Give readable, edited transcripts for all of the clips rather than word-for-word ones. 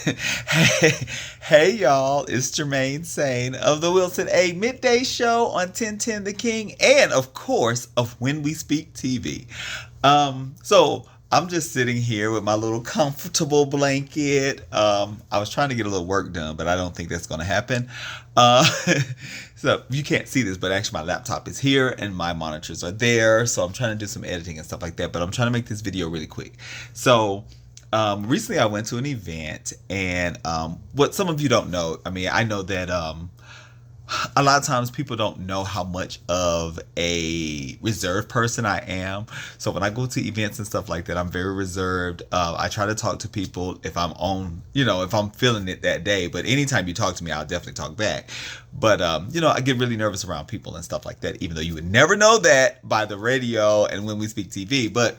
Hey, hey, y'all, it's Jermaine Sain of the Wilson A. Midday Show on 1010 The King, and of course, of When We Speak TV. So I'm just sitting here with my little comfortable blanket. I was trying to get a little work done, but I don't think that's going to happen. Uh, so you can't see this, but actually my laptop is here and my monitors are there. So I'm trying to do some editing and stuff like that, but I'm trying to make this video really quick. So recently I went to an event, and what some of you don't know, I mean, I know that a lot of times people don't know how much of a reserved person I am. So when I go to events and stuff like that, I'm very reserved. I try to talk to people if I'm on, if I'm feeling it that day. But anytime you talk to me, I'll definitely talk back. But, I get really nervous around people and stuff like that, even though you would never know that by the radio and when we speak TV. But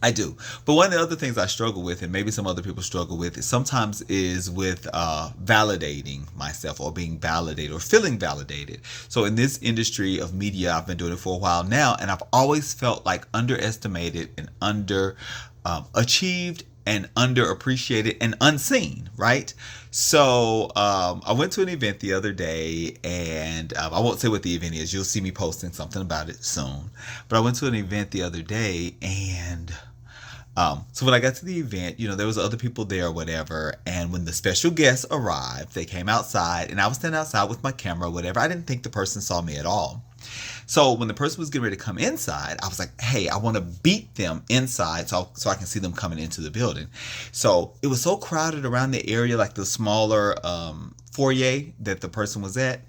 I do. But one of the other things I struggle with, and maybe some other people struggle with, is sometimes is with validating myself or being validated or feeling validated. So in this industry of media, I've been doing it for a while now, and I've always felt like underestimated and under achieved and underappreciated and unseen, right? So I went to an event the other day, and I won't say what the event is. You'll see me posting something about it soon. But I went to an event the other day, and so when I got to the event, there was other people there or whatever. And when the special guests arrived, they came outside, and I was standing outside with my camera or whatever. I didn't think the person saw me at all. So when the person was getting ready to come inside, I was like, hey, I want to beat them inside so I can see them coming into the building. So it was so crowded around the area, like the smaller foyer that the person was at.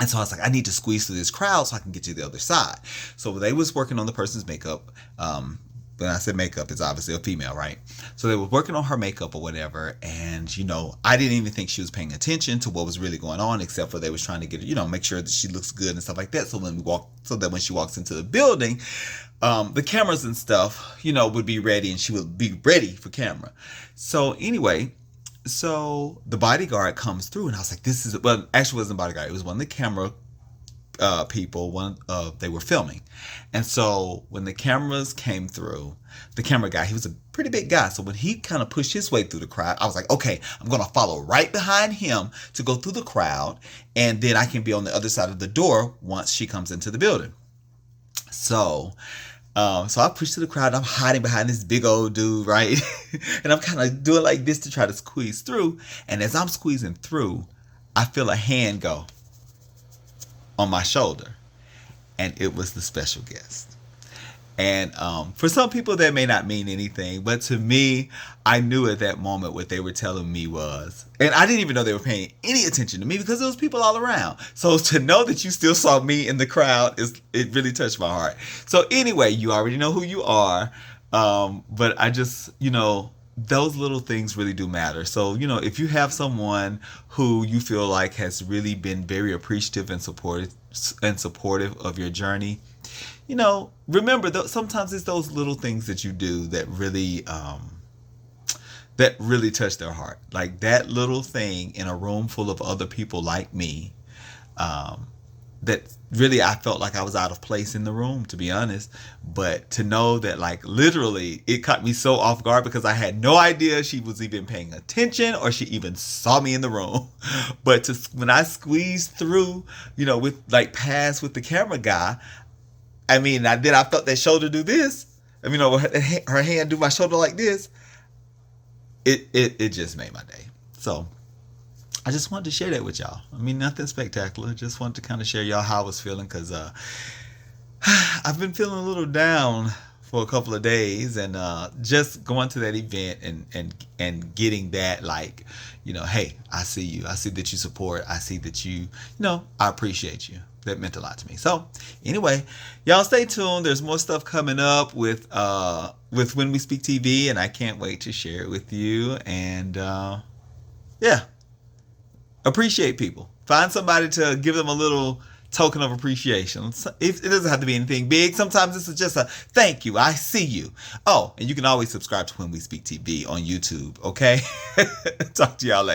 And so I was like, I need to squeeze through this crowd so I can get to the other side. So they was working on the person's makeup. When I said makeup, it's obviously a female, right? So they were working on her makeup or whatever. And, I didn't even think she was paying attention to what was really going on, except for they was trying to get, make sure that she looks good and stuff like that. So that when she walks into the building, the cameras and stuff, would be ready, and she would be ready for camera. So anyway, so the bodyguard comes through, and I was like, actually it wasn't a bodyguard. It was one of the camera people. They were filming. And so when the cameras came through, the camera guy, he was a pretty big guy. So when he kind of pushed his way through the crowd, I was like, okay, I'm going to follow right behind him to go through the crowd. And then I can be on the other side of the door once she comes into the building. So I pushed to the crowd. I'm hiding behind this big old dude, right? And I'm kind of doing like this to try to squeeze through. And as I'm squeezing through, I feel a hand go on my shoulder, and it was the special guest. And for some people that may not mean anything, but to me, I knew at that moment what they were telling me was, and I didn't even know they were paying any attention to me because there was people all around. So to know that you still saw me in the crowd, it really touched my heart. So anyway, you already know who you are, but I just, those little things really do matter. So, if you have someone who you feel like has really been very appreciative and supportive of your journey, remember that sometimes it's those little things that you do that really touch their heart. Like that little thing in a room full of other people like me, that really I felt like I was out of place in the room, to be honest. But to know that, like, literally it caught me so off guard because I had no idea she was even paying attention or she even saw me in the room. But when I squeezed through, with like pass with the camera guy, I mean, I felt that shoulder do this. I mean, her hand do my shoulder like this. It just made my day. So I just wanted to share that with y'all. I mean, nothing spectacular. Just wanted to kind of share y'all how I was feeling, because I've been feeling a little down for a couple of days, and just going to that event and getting that, like, hey, I see you. I see that you support. I see that I appreciate you. That meant a lot to me. So anyway, y'all stay tuned. There's more stuff coming up with When We Speak TV, and I can't wait to share it with you. And yeah. Appreciate people. Find somebody to give them a little token of appreciation. It doesn't have to be anything big. Sometimes this is just a thank you. I see you. Oh, and you can always subscribe to When We Speak TV on YouTube. Okay? Talk to y'all later.